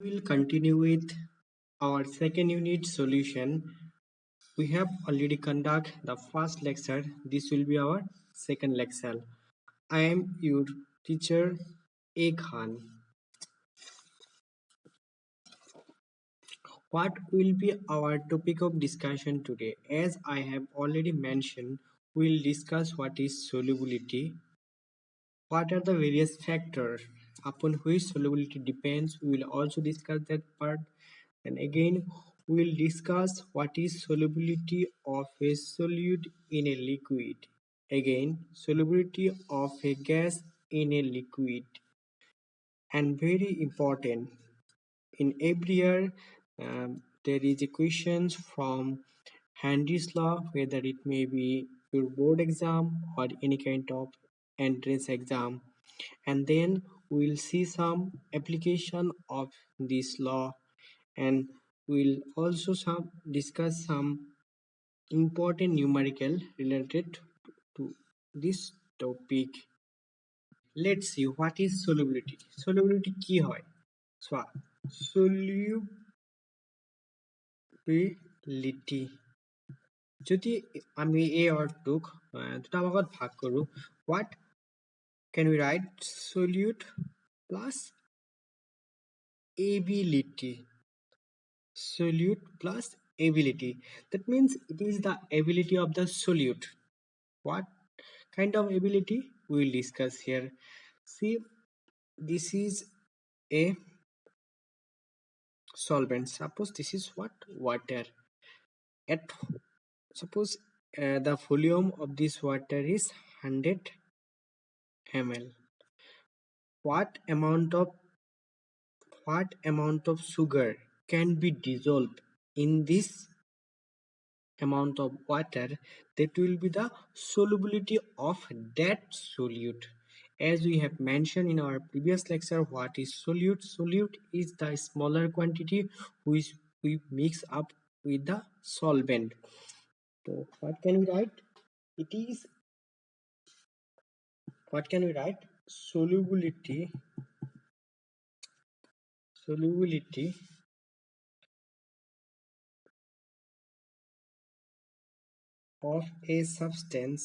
We will continue with our second unit solution. We have already conducted the first lecture. This will be our second lecture. I am your teacher A Khan. What will be our topic of discussion today? As I have already mentioned, we will discuss what is solubility, what are the various factors upon which solubility depends. We will also discuss that part. And again, we will discuss what is solubility of a solute in a liquid. Again, solubility of a gas in a liquid. And very important, in every year there is a questions from Henry's law, whether it may be your board exam or any kind of entrance exam. And then we'll see some application of this law, and we'll also discuss some important numerical related to this topic. Let's see what is solubility. Solubility কি হয়? Solubility যদি আমি এই অর্থক দুটা ভাগত ভাগ কৰো, what can we write? Solute plus ability. Solute plus ability. That means it is the ability of the solute. What kind of ability we will discuss here? See, this is a solvent. Suppose this is what? Water. At suppose the volume of this water is 100 ml. What amount of sugar can be dissolved in this amount of water? That will be the solubility of that solute. As we have mentioned in our previous lecture, what is solute? Solute is the smaller quantity which we mix up with the solvent. So what can we write? It is, what can we write? Solubility of a substance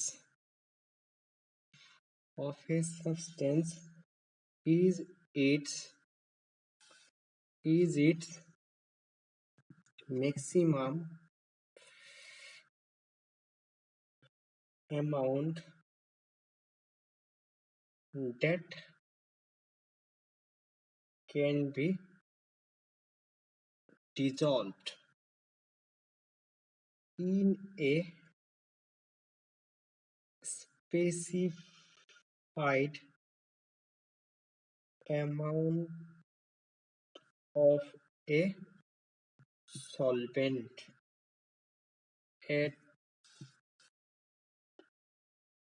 is its maximum amount that can be dissolved in a specified amount of a solvent at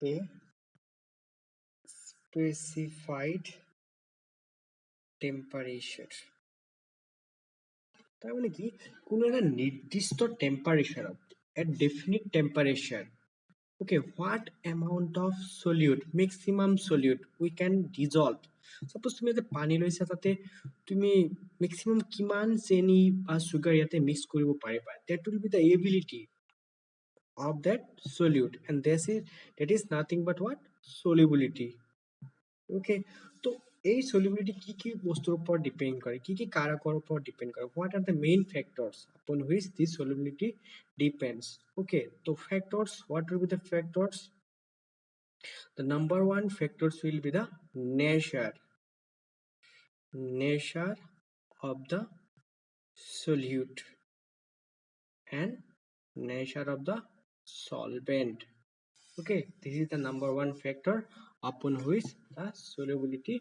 a specified temperature. তার মানে কি, কোনো একটা নির্দিষ্ট temperature, at definite temperature. Okay, what amount of solute, maximum solute we can dissolve? Suppose তুমি এটা পানী লৈছা, তাতে তুমি maximum কিমান চেনি বা sugar ইয়াতে mix কৰিব পাৰিবা? That will be the ability of that solute, and that is nothing but what? Solubility. Okay, তো এই solubility কি কি বস্তুৰ ওপৰত ডিপেন্ড কৰে, কি কি কাৰকৰ ওপৰত ডিপেন্ড কৰে? What are the main factors upon which this solubility depends? Okay, so factors, what will be the factors? The number one factors will be the nature of the solute and nature of the solvent. Okay, this is the number one factor upon which the solubility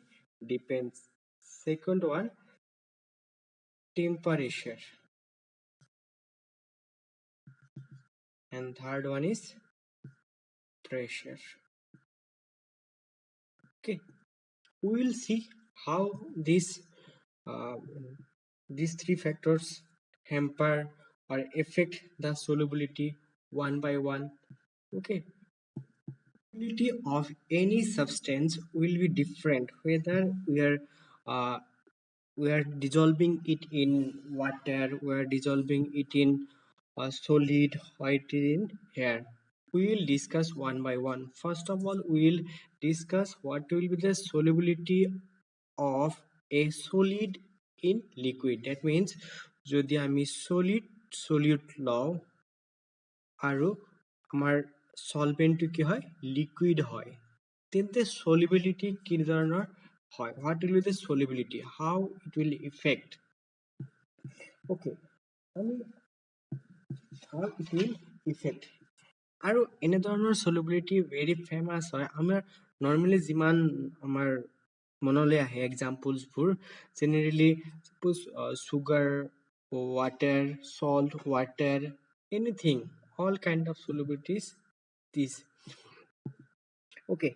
depends. Second one, temperature, and third one is pressure. Okay, we will see how these three factors hamper or affect the solubility one by one. Okay, solubility of any substance will be different whether we are we are dissolving it in water, we are dissolving it in a solid, white in air. We will discuss one by one. First of all, we will discuss what will be the solubility of a solid in liquid. That means যদি আমি solute লওঁ আৰু আমাৰ solvent কি হয় liquid হয়, তেন্তে solubility কি ধৰণৰ হয়, what will be the solubility, how it will affect. Okay, আমি how it will affect আৰু এনেধৰণৰ solubility very famous হয় আমাৰ normally যিমান আমাৰ মনলৈ আহে examples বোৰ generally suppose sugar, water, salt, water, anything, all kind of solubilities this. Okay,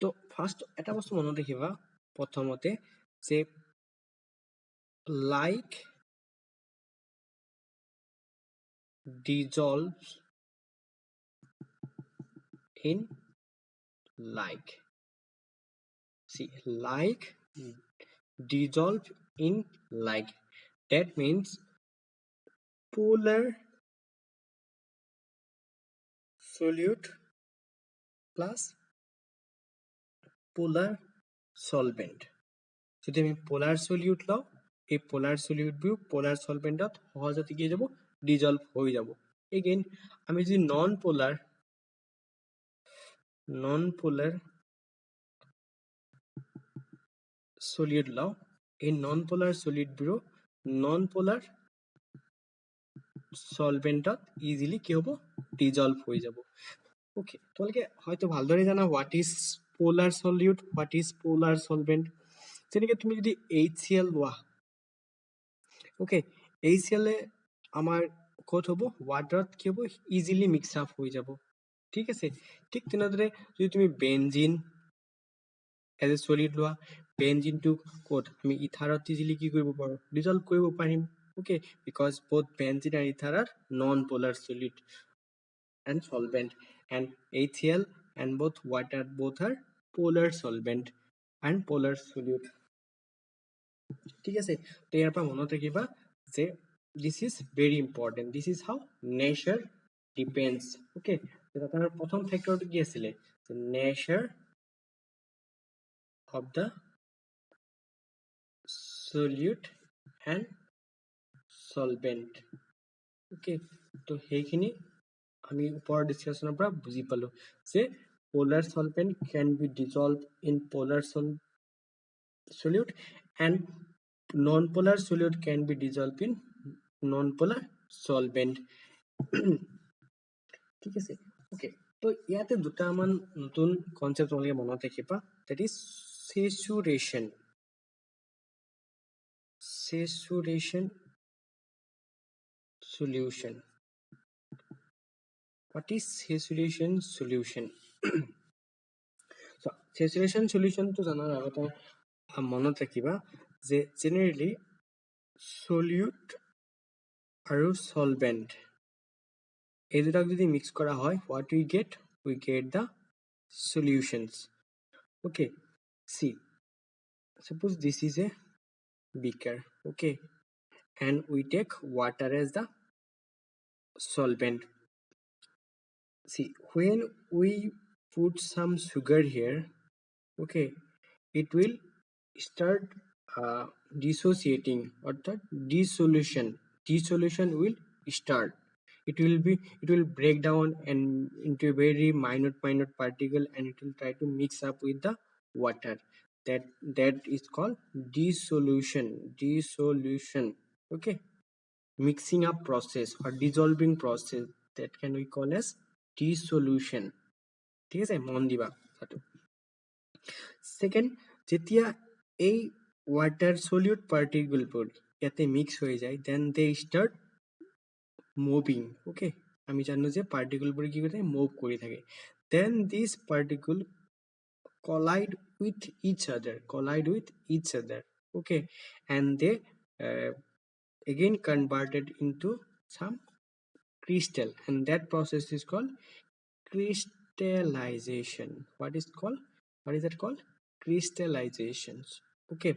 তো ফার্স্ট এটা বস্তু মনত ৰাখিবা প্ৰথমতে যে like dissolves in like. See, like dissolve in like. That means polar solute plus polar solvent. যদি আমি polar solute লওঁ, এই polar solute বোৰ polar solventত সহজতে কি যাব dissolve হৈ যাব. Again আমি যদি non polar solute লওঁ, এই non polar solute বোৰ non polar solventত easily কি হ'ব dissolve হৈ যাব. Okay, তোমালোকে হয়তো ভালদৰে জানা what is polar solute, what is polar solvent. যেনেকৈ তুমি যদি HCl লোৱা, okay, HCl আমাৰ ক'ত হ'ব waterত কি হ'ব easily mix up হৈ যাব, ঠিক আছে. ঠিক তেনেদৰে যদি তুমি বেনজিন as a solid লোৱা, বেনজিনটো ক'ত আমি ইথাৰত easily কি কৰিব পাৰো dissolve কৰিব পাৰিম. Okay, because both benzene and ether are non-polar solid and solvent, and HCl and both water both are polar solvent and polar solute. ঠিক আছে, তো ইয়াৰ পৰা মনত ৰাখিবা যে this is very important, this is how nature depends. Okay, তাৰ প্ৰথম ফেক্টৰটো কি আছিলে nature of the solute and solvent. Okay, তো সেইখিনি আমি ওপৰৰ ডিসকাশনৰ পৰা বুজি পালো যে polar solvent can be dissolved in polar solute and non-polar solute can be dissolved in non-polar solvent. ঠিক আছে, okay, তো ইয়াতে দুটামান নতুন কনসেপ্ট তোমালোকে মনত ৰাখিবা, that is saturation solution. What is saturation solution? So saturation solution to জানাৰ আগতে মনত ৰাখিবা যে generally solute আৰু solvent এই দুটাক যদি মিক্স কৰা হয়, what we get the solutions. Okay, see, suppose this is a beaker, okay, and we take water as the solvent. See, when we put some sugar here, okay, it will start dissociating, or the dissolution will start. It will break down and into a very minute particle, and it will try to mix up with the water. That is called dissolution. Okay, mixing up process or dissolving process, that can we call as dissolution. ঠিক আছে, মন দিবা কথাটো. Second, যেতিয়া এই water solute particle বোৰ ইয়াতে mix হৈ যায়, then they start moving. Okay, আমি জানো যে particle বোৰ কি কৰে মুভ কৰি থাকে, then this particle collide with each other. Okay, and they again converted into some crystal, and that process is called crystallization. What is that called? Crystallizations. Okay,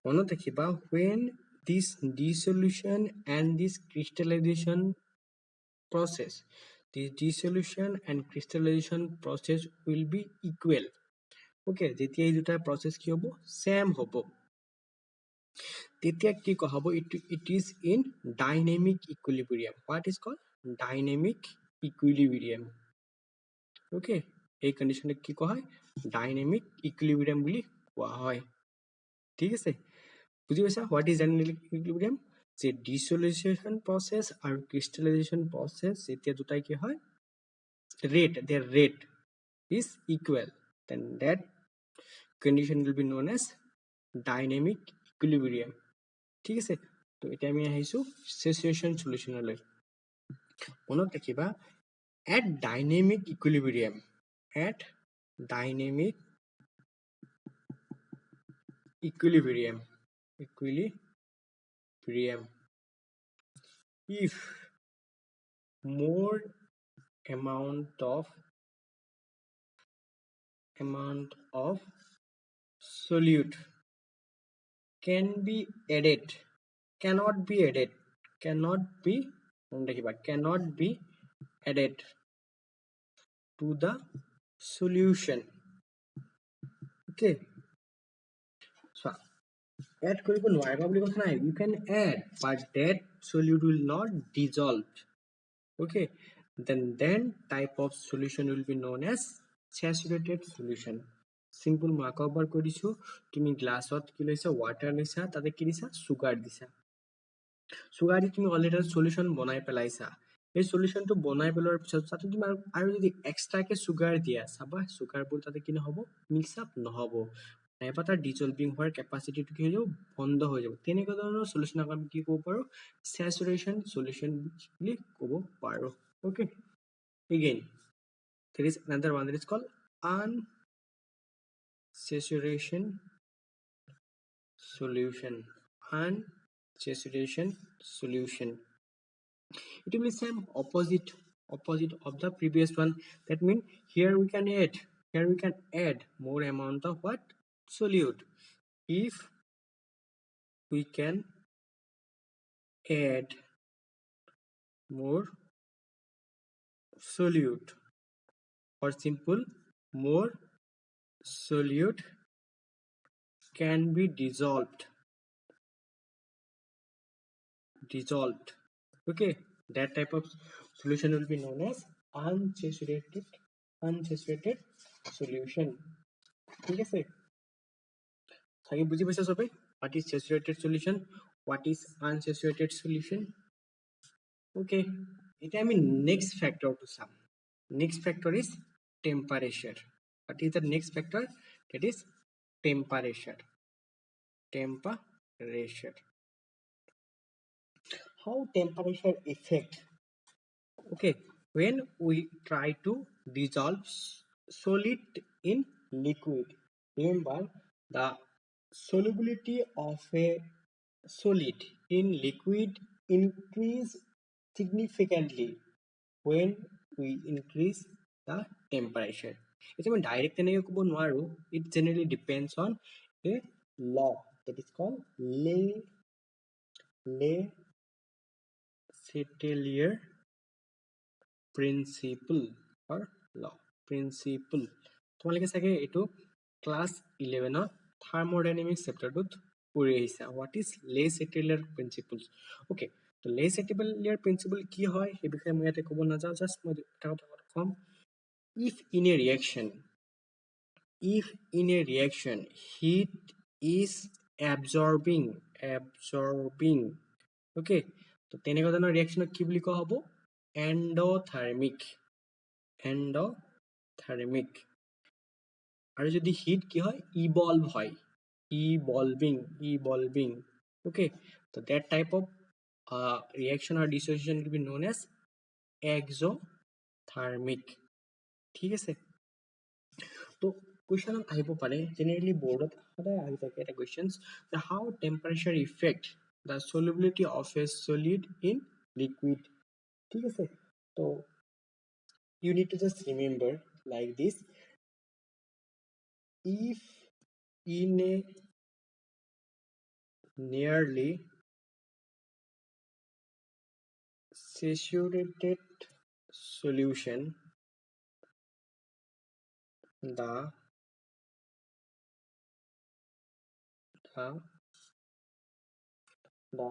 মনত ৰাখিবা when this dissolution and this crystallization process, this dissolution and crystallization process will be equal. Okay, যেতিয়া এই দুটা process কি হ'ব same হ'ব তেতিয়া কি কোৱা হ'ব it is in dynamic equilibrium. What is called dynamic equilibrium. Okay, এই কন্ডিশনক কি কোৱা হয় ডাইনামিক ইকুইলিব্ৰিয়াম বুলি কোৱা হয় ঠিক আছে বুজি পাইছা হোৱাট ইজ ডাইনামিক ইকুইলিব্ৰিয়াম যে ডিসোলিয়েশন প্রসেস আৰু ক্রিস্টালাইজেশন প্রসেস যেতিয়া দুটাই কি হয় their rate is equal, then that condition will be known as dynamic equilibrium ঠিক আছে তো এটা আমি আহিছো স্যাচুরেশন সলিউশনলৈ মনত ৰাখিবা at dynamic equilibrium at dynamic equilibrium if more amount of solute can be added cannot be added to the solution. Okay, so add কৰিব নোৱাৰিবা বুলি কথা নাই you can add but that solute will not dissolve. Okay, then type of solution will be known as saturated solution. Simple মই আকৌ এবাৰ কৈ দিছো তুমি গ্লাছত কি লৈছা ওয়াটাৰ লৈছা তাতে কি দিছা সুগাৰ দিছা সুগাৰ দি তুমি অলৰেডি সলিউশন বনাই পেলাইছা এই সলিউশনটো বনাই পেলোৱাৰ পিছত তাতে তুমি আৰু যদি এক্সট্ৰাকে সুগাৰ দিয়া চাবা সুগাৰবোৰ তাতে কি নহব মিক্স আপ নহব নাইবা তাৰ ডিজলভিং হোৱাৰ কেপাচিটিটো কি হৈ যাব বন্ধ হৈ যাব তেনেকুৱা ধৰণৰ সলিউশনক আমি কি ক'ব পাৰো স্যাচুৰেশন সলিউশন বুলি ক'ব পাৰো okay again there is another one that is called unsaturation solution. It will be same opposite of the previous one. That means here we can add more amount of what solute if we can add more solute or simple more solute can be dissolved. Okay, that type of solution will be known as unsaturated solution. ঠিক আছে থাকি বুঝি পাইছা সবে what is saturated solution what is unsaturated solution okay এটা আমি next factor to sum next factor is temperature. What is the next factor? That is temperature. How temperature affect? Okay, when we try to dissolve solid in liquid, remember the solubility of a solid in liquid increase significantly when we increase the temperature. It's even direct it generally depends on a law that is called Le-Chatelier principle or law principle তোমালোকে চাগে এটো class 11 thermodynamics chapter টোত পঢ়ি আহিছা what is Le-Chatelier principles okay তো Le-Chatelier principle কি হয় এই বিষয়ে মই ইয়াতে ক'ব নাযাওঁ জাস্ট মই এটা কথা কম if in a reaction heat is absorbing okay তো তেনেকুৱা ধৰণৰ ৰিঅ্যাকশনক কি বুলি কোৱা হ'ব endothermic আৰু যদি হিট কি হয় ইভলভ হয় evolving okay so that type of reaction or dissociation will be known as exothermic ঠিক আছে তো question আহিব পাৰে generally board সদায় আহি থাকে এটা questions how temperature affect the solubility of a solid in liquid ঠিক আছে তো you need to just remember like this if in a nearly saturated solution, the the the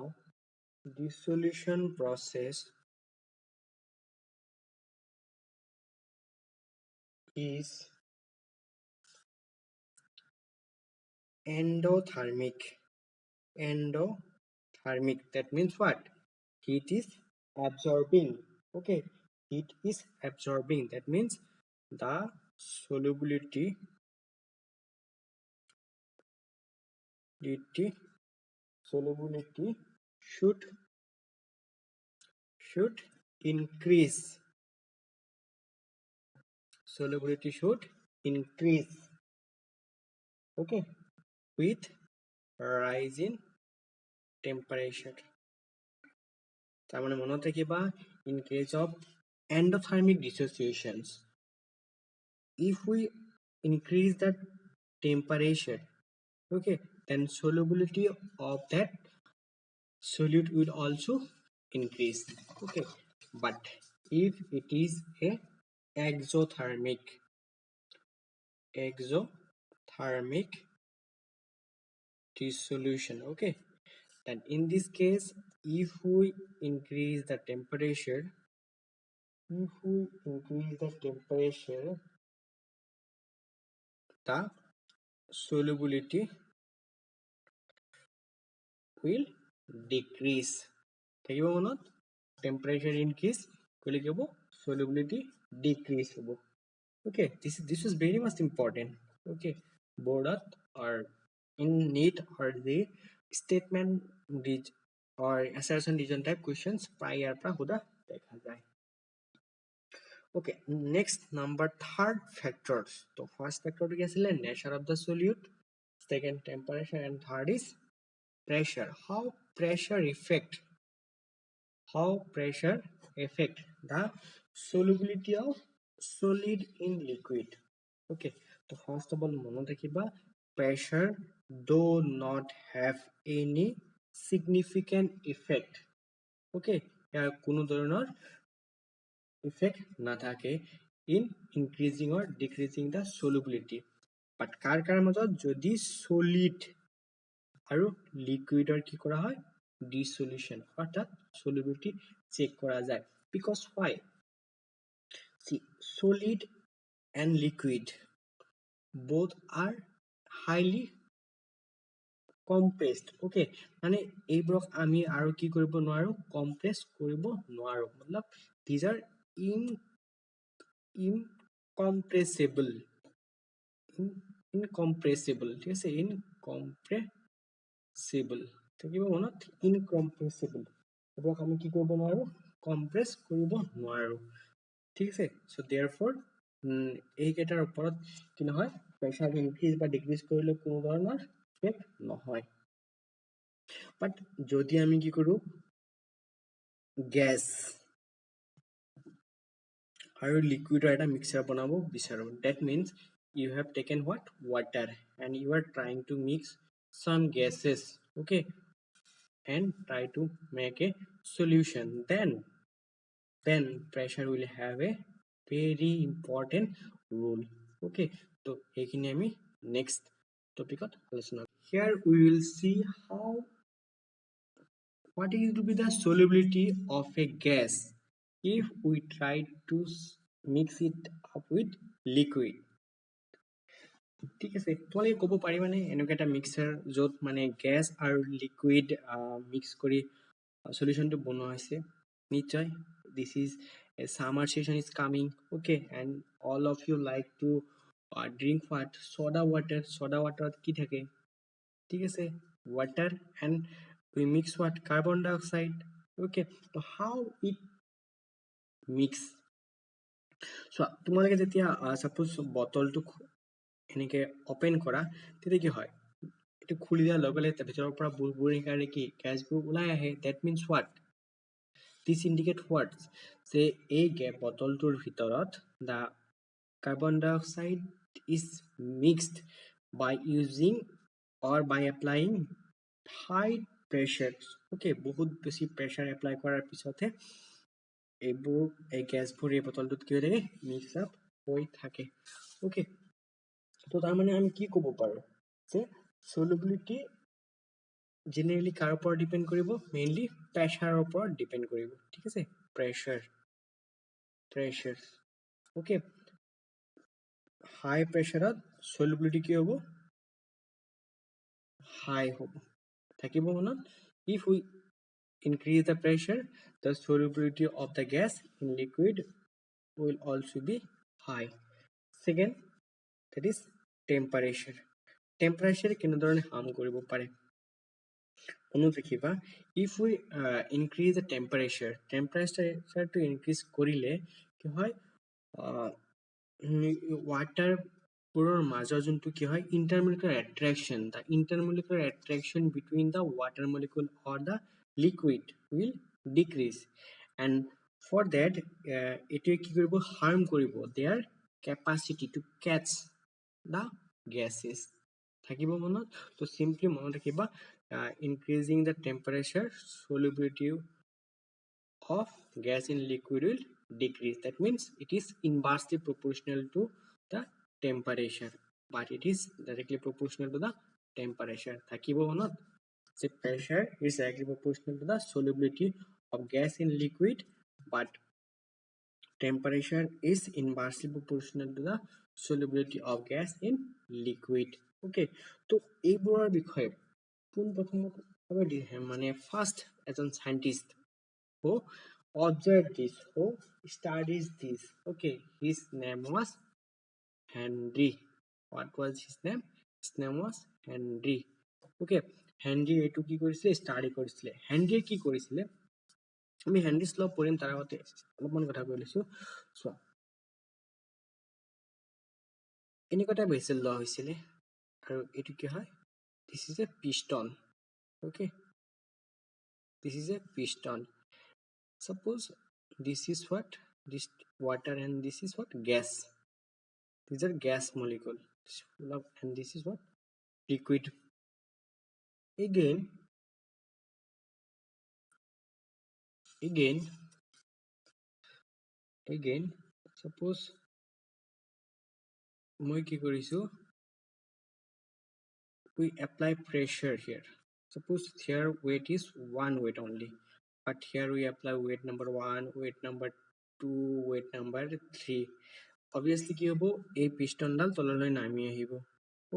dissolution process is endothermic. Endothermic, that means what? Heat is absorbing. Okay, heat is absorbing, that means the solubility dt solubility should should increase. Solubility should increase, okay, with rise in temperature. তার মানে মনে রাখিবা, in case of endothermic dissociations, if we increase the temperature, okay, then solubility of that solute will also increase, okay. But if it is a exothermic exothermic dissolution, okay, then in this case, if we increase the temperature, the solubility will decrease. থাকিব মনত, temperature increase কইলে কি হবো, solubility decrease হবো, okay. This is very much important, okay. Board or in NEET or the statement or assertion region type questions prior pra huda dekha jay. Okay, next number third factors. So first factor to asile nature of the solute, second temperature, and third is pressure. How pressure affect the solubility of solid in liquid, okay. So first of all mone rakhiba, pressure do not have any significant effect, okay. ইয়াৰ কোনো ধৰণৰ effect না থাকে in increasing or decreasing the solubility. But কাৰ মাজত যদি solid আৰু লিকুইডৰ কি কৰা হয়, dissolution অৰ্থাৎ solubility চেক কৰা যায়. Because why? See, solid and liquid both are highly compressed, okay. মানে এইবোৰক আমি আৰু কি কৰিব নোৱাৰো, compress কৰিব নোৱাৰো, মতলব these are incompressible, ঠিক আছে, incompressible থাকিব মনত, incompressible, এইবোৰক আমি কি কৰিব নোৱাৰো, compress কৰিব নোৱাৰো, ঠিক আছে. So therefore এই কেইটাৰ ওপৰত কি নহয়, প্ৰেছাৰ ইনক্ৰিজ বা ডিক্ৰিজ কৰিলে কোনো ধৰণৰ ইফেক্ট নহয়. বাট যদি আমি কি কৰো, গ্যাস আৰু লিকুইডৰ এটা মিক্সাৰ বনাব বিচাৰো, that means you have taken what, water, and you are trying to mix some gases, okay, and try to make a solution, then pressure will have a very important role, okay. So ekhini ami next topic ot alochona. Here we will see what is to be the solubility of a gas if we try to mix it up with liquid, ঠিক আছে. তোমালোকে ক'ব পাৰিবানে এনেকুৱা এটা mixer য'ত মানে গেছ আৰু লিকুইড মিক্স কৰি solution to bono hoise? Nichoy, this is a summer session is coming, okay, and all of you like to drink what, soda water ki thake, ঠিক আছে, water, and we mix what, carbon dioxide, okay. So how it mix? So তোমালোকে যেতিয়া suppose bottle to এনেকে open কৰা, তেতিয়া কি হয়, এটো খুলি দিয়া লগে লগে ভিতৰৰ পৰা বুৰবুৰি কাৰণে কি গ্যাসবোৰ ওলাই আহে, that means what, this indicate what, say a bottle tour ভিতৰত the carbon dioxide is mixed by using or by applying high pressure okay বহুত বেছি প্ৰেছাৰ এপ্লাই কৰাৰ পিছতহে এইবোৰ এই গেছবোৰ এই বটলটোত কি হৈ থাকে মিক্স আপ হৈ থাকে ওকে তো তাৰমানে আমি কি ক'ব পাৰো যে সলিউবিলিটি জেনেৰেলি কাৰ ওপৰত ডিপেন্ড কৰিব মেইনলি প্ৰেছাৰৰ ওপৰত ডিপেন্ড কৰিব ঠিক আছে প্ৰেছাৰ ওকে হাই প্ৰেছাৰত সলিউবিলিটি কি হ'ব হাই হ'ব থাকিব মনত if we increase the pressure the solubility of the gas in liquid will also be high second that is temperature কেনেধৰণে harm কৰিব পাৰে মনত ৰাখিবা if we increase the temperature to increase কৰিলে কি হয় water বোৰৰ মাজৰ যোনটো কি হয় intermolecular attraction between the water molecule or the liquid will decrease and for that এটোৱে কি কৰিব harm কৰিব their capacity to catch the gases থাকিব মনত তো simply মনত ৰাখিবা increasing the temperature solubility of gas in liquid will decrease. That means it is inversely proportional to the temperature, but it is directly proportional to the temperature. Thakibo monot the pressure is directly proportional to the solubility of gas in liquid, but temperature is inversely proportional to the solubility of gas in liquid. Okay, তো এইবোৰৰ বিষয়ে পোনপ্ৰথমে মানে first এজন সাইন্টিষ্ট who observed this, who studies this. Okay, his name was Henry. What was his name? His name was Henry. Okay, Henry এইটো কি কৰিছিলে study কৰিছিলে হেনৰীয়ে কি কৰিছিলে আমি হেনৰীজ ল পঢ়িম তাৰ আগতে অলপমান কথা কৈ লৈছো চোৱা এনেকুৱা এটা বেসেল ল হৈছিলে আৰু এইটো কি হয় this is a piston okay this is a piston suppose this is what this water and this is what gas these are gas molecule and this is what liquid again suppose মই কি কৰিছো we apply pressure here suppose here weight is one weight only but here we apply weight number 1 weight number 2 weight number 3 obviously কি হ'ব এই পিষ্টনডাল তললৈ নামি আহিব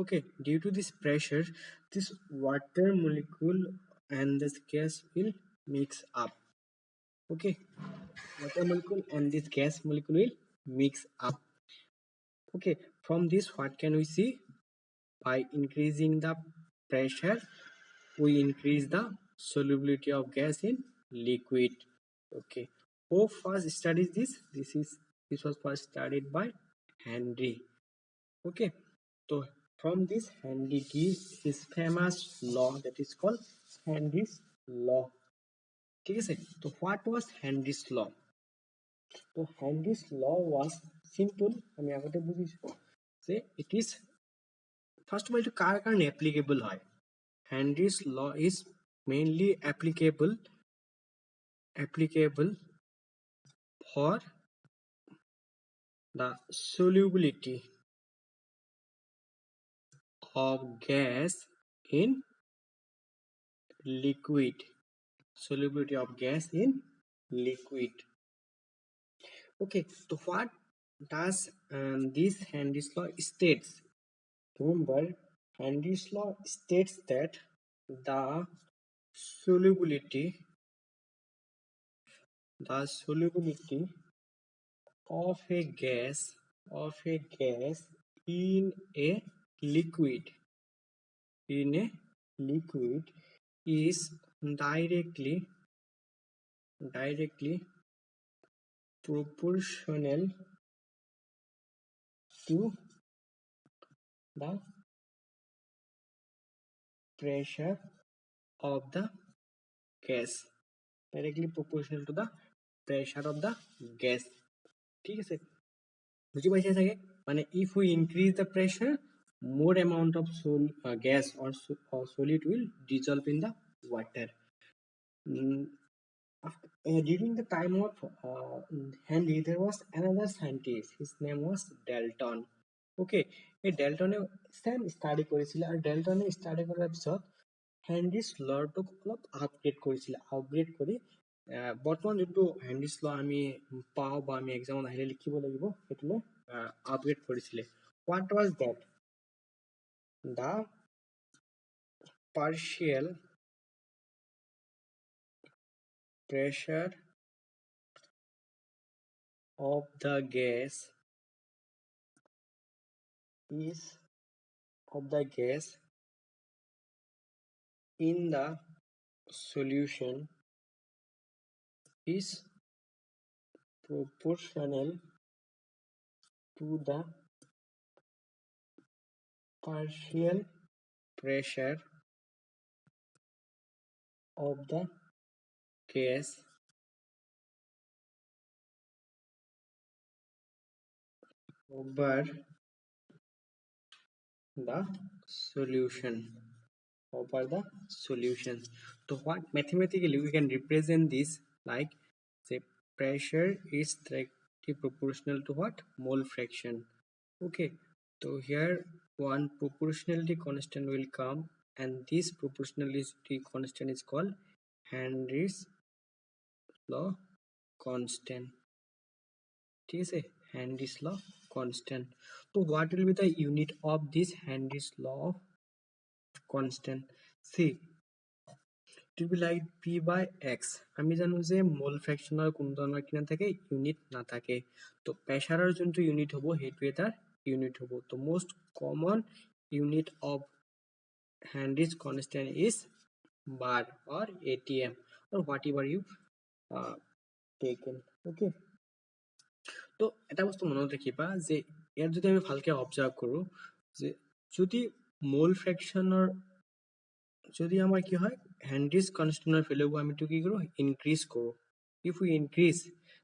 okay due to this pressure this water molecule and this gas will mix up okay water molecule and this gas molecule will mix up okay from this what can we see by increasing the pressure we increase the solubility of gas in liquid okay who first studied this was first studied by Henry okay so from this Henry gives his famous law that is called Henry's law ঠিক আছে so what was Henry's law so Henry's law was simple আমি আগতে বুজিছো যে it is first of all to কাৰ কাৰণে applicable হয় Henry's law is mainly applicable for the solubility of gas in liquid okay so what does this Henry's law states remember Henry's law states that the solubility of a gas in a liquid is directly proportional to the pressure of the gas directly proportional to the pressure of the gas ঠিক আছে বুঝি পাইছে চাগে মানে if we increase the pressure more amount of gas or solid will dissolve in the water. Mm, During the time of Henry, there was another scientist. His name was Dalton. Okay, এই ডেল্টনে same study কৰিছিলে আৰু ডেল্টনে study কৰাৰ পিছত হেনৰিজ লটোক অলপ upgrade কৰিছিলে। Upgrade কৰি বৰ্তমান যোনটো হেনৰিজ ল আমি পাওঁ বা আমি এক্সামত আহিলে লিখিব লাগিব সেইটোলৈ আপগ্ৰেড কৰিছিলে। What was that? The partial pressure of the gas is in the solution is proportional to the partial pressure of the gas over the solution. So what mathematically we can represent this like, say, pressure is directly proportional to what? Mole fraction. Okay, so here one proportionality constant will come, and this proportionality constant is called Henry's law constant. Henry's law constant. So what will be the unit of this Henry's law constant? See, it will be like p by x. আমি জানো যে মোল ফ্ৰেকশনৰ কোন ধৰণৰ কিনা থাকে, unit নাথাকে। তো প্ৰেছাৰৰ যোনটো ইউনিট হ'ব সেইটোৱে তাৰ ইউনিট হ'ব। তো most common unit of Henry's constant is bar or ATM or whatever you taken. Okay, তো এটা বস্তু মনত ৰাখিবা যে ইয়াত যদি আমি ভালকে অবজাৰ্ভ কৰো যে যদি মোল ফ্ৰেকশনৰ যদি আমাৰ কি হয় Henry's constant ভ্যালু আমি তো কি কৰো ইনক্রিজ কৰো। If we increase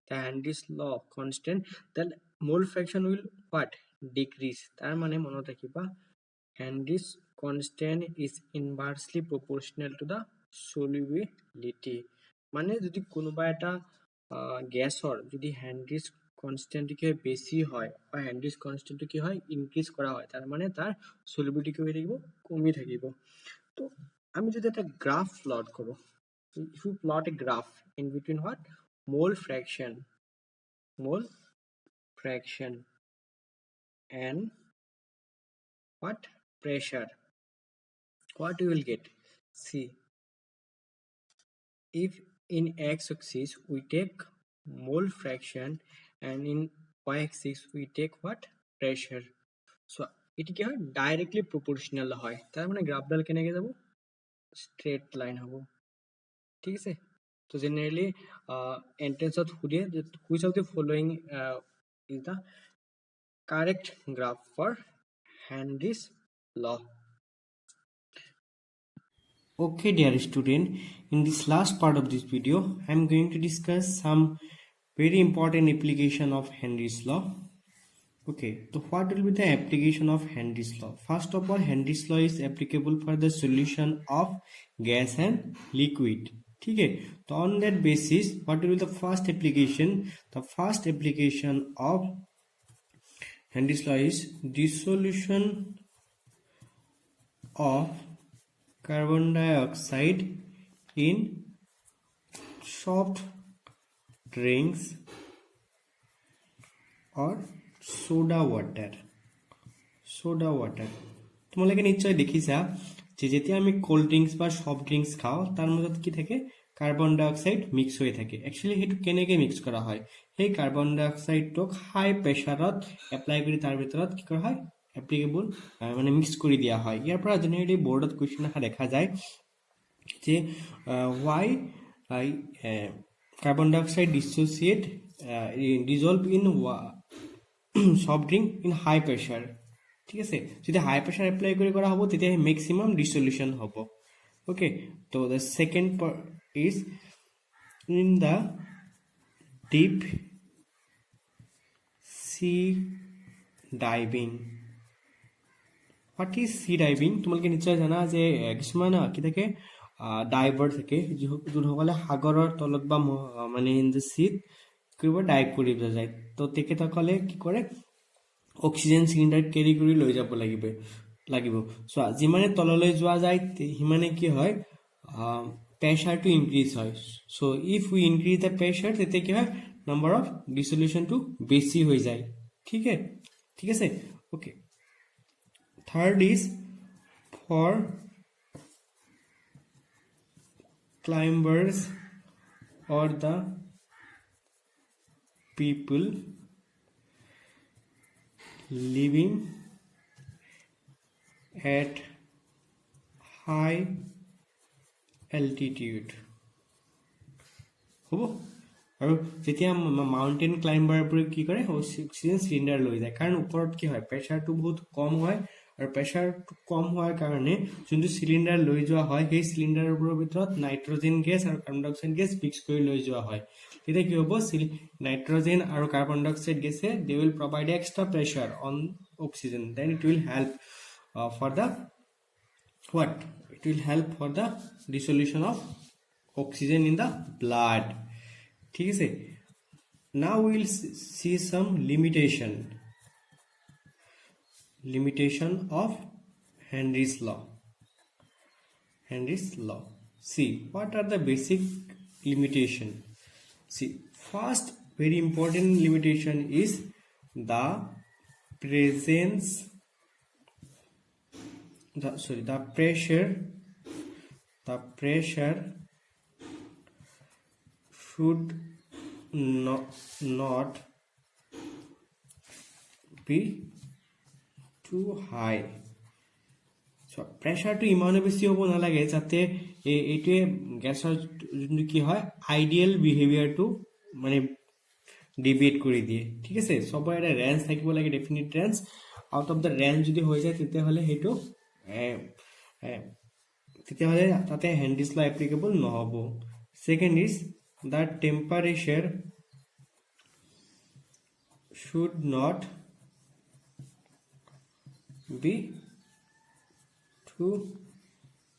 the Henry's law constant, then mole fraction will what? Decrease. তার মানে মনত ৰাখিবা Henry's constant is inversely proportional to the solubility. মানে যদি কোনোবা এটা গ্যাসৰ যদি Henry's constant কে বেশি হয় বা Henry's constant কি হয় ইনক্রিজ করা হয়, তার মানে তার solubility কি হৈ থাকিব কমি থাকিব। তো আমি যদি একটা গ্রাফ প্লট করো, if you plot a graph in between what? Mole fraction and what? Pressure, what you will get? See, if in x-axis we take mole fraction and in y-axis we take what? Pressure. So এটি কি হয় directly proportional হয়, তার মানে গ্রাফডাল কেনেকে যাব straight line হব। ঠিক আছে, তো জেনারেলি এন্ট্রেন্সত সুধে যে which of the following is the correct graph for Henry's law. Okay, dear student, in this last part of this video I am going to discuss some very important application of Henry's law. Okay, so what will be the application of Henry's law? First of all, Henry's law is applicable for the solution of gas and liquid. Okay, so on that basis, what will be the first application? The first application of Henry's law is dissolution of carbon dioxide in soft drinks or soda water. তোমালোকে নিশ্চয় দেখিছা যে যেতিয়া আমি cold drinks বা soft drinks খাওঁ তাৰ মাজত কি থাকে কাৰ্বন ডাই অক্সাইড মিক্স হৈ থাকে। একচুৱেলি সেইটো কেনেকৈ মিক্স কৰা হয়, সেই কাৰ্বন ডাই অক্সাইডটোক হাই প্ৰেছাৰত এপ্লাই কৰি তাৰ ভিতৰত কি কৰা হয় এপ্লিকেবল মানে মিক্স কৰি দিয়া হয়। ইয়াৰ পৰা জেনেৰেলি বৰ্ডত কুৱেশ্যন আহা দেখা যায় যে why carbon dioxide dissolve in soft drink in high pressure. ঠিক আছে, যদি হাই প্রেসার এপ্লাই করে করা হবো তেতিয়া ম্যাক্সিমাম ডিসলিউশন হবো। ওকে, তো the second part is in the deep sea diving what is C diving তোমালোকে নিশ্চয় জানা যে কিছুমান কি থাকে ডাইভাৰ থাকে যোনসকলে সাগৰৰ তলত বা মানে ইন দ্য চিত কৰিব ডাইভ কৰিব যায় তো তেখেতসকলে কি কৰে অক্সিজেন চিলিণ্ডাৰ কেৰি কৰি লৈ যাব লাগিব চোৱা যিমানে তললৈ যোৱা যায় সিমানে কি হয় প্ৰেছাৰটো ইনক্ৰিজ হয় so if we increase the pressure তেতিয়া কি হয় নাম্বাৰ অফ ডিসলিউশনটো বেছি হৈ যায় ঠিক আছে okay third is for climbers or the people living at high altitude হ'ব আৰু যেতিয়া মাউন্টেন ক্লাইম্বাৰবোৰে কি কৰে অক্সিজেন চিলিণ্ডাৰ লৈ যায় কাৰণ ওপৰত কি হয় প্ৰেছাৰটো বহুত কম হয় আৰু প্ৰেছাৰটো কম হোৱাৰ কাৰণে যোনটো চিলিণ্ডাৰ লৈ যোৱা হয় সেই চিলিণ্ডাৰবোৰৰ ভিতৰত নাইট্ৰজেন গেছ আৰু কাৰ্বন ডাই অক্সাইড গেছ মিক্স কৰি লৈ যোৱা হয় তেতিয়া কি হ'ব নাইট্ৰজেন আৰু কাৰ্বন ডাই অক্সাইড গেছে they will provide extra pressure on oxygen then it will help for the what it will help for the dissolution of oxygen in the blood ठीक है now we will see some limitation of Henry's law see what are the basic limitation see first very important limitation is the presence the pressure should not be too high so pressure to ইমানো বেছি হ'ব নালাগে যাতে এইটোৱে গ্যাসৰ যোনটো কি হয় ideal বিহেভিয়াৰটো মানে ডিবেট কৰি দিয়ে ঠিক আছে সবৰে এটা ৰেঞ্জ থাকিব লাগে definite range out of the range যদি হৈ যায় তেতিয়াহ'লে সেইটো তেতিয়াহ'লে তাতে হেনৰিজ ল এপ্লিকেবল নহ'ব second is the temperature should not be too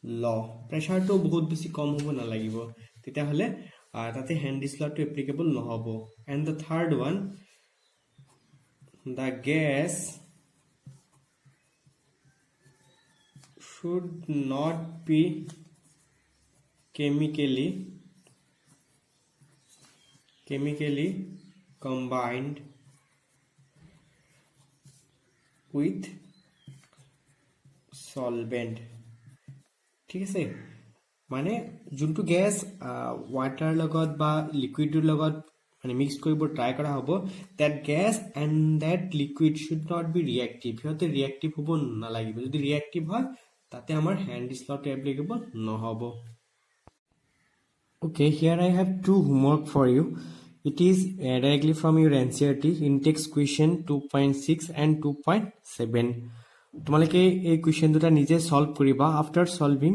low pressure to বহুত বেছি কম হ'ব নালাগিব তেতিয়াহ'লে তাতে হেনৰিজ লটো এপ্লিকেবল নহ'ব and the third one the gas should not be chemically combined with solvent ঠিক আছে মানে যোনটো গ্যাস ওয়াটাৰ লগত বা লিকুইডৰ লগত মানে মিক্স কৰিব ট্ৰাই কৰা হ'ব that gas and that liquid should not be reactive হিয়তে ৰিএক্টিভ হ'ব নালাগিব যদি ৰিএক্টিভ হয় তাতে আমাৰ হেনৰিজ ল এপ্লিকেবল নহ'ব okay here I have two homework for you it is directly from your NCERT in text question 2.6 and 2.7 তোমালোকে এই কোৱেশ্চন দুটা নিজে সলভ কৰিবা আফটাৰ সলভিং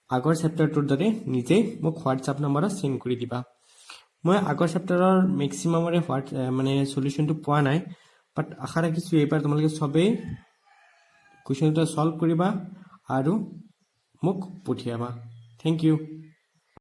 আগৰ চেপ্টাৰটোৰ দৰে নিজে মোক হোৱাটছআপ নম্বৰত সেন্ড কৰি দিবা মই আগৰ চেপ্টাৰৰ ম্যাক্সিমামৰে মানে সলিউশনটো পোৱা নাই বাট আশা ৰাখিছো এইবাৰ তোমালোকে সবে কোৱেশ্চন দুটা সলভ কৰিবা আৰু মোক পঠিয়াবা থ্যাংক ইউ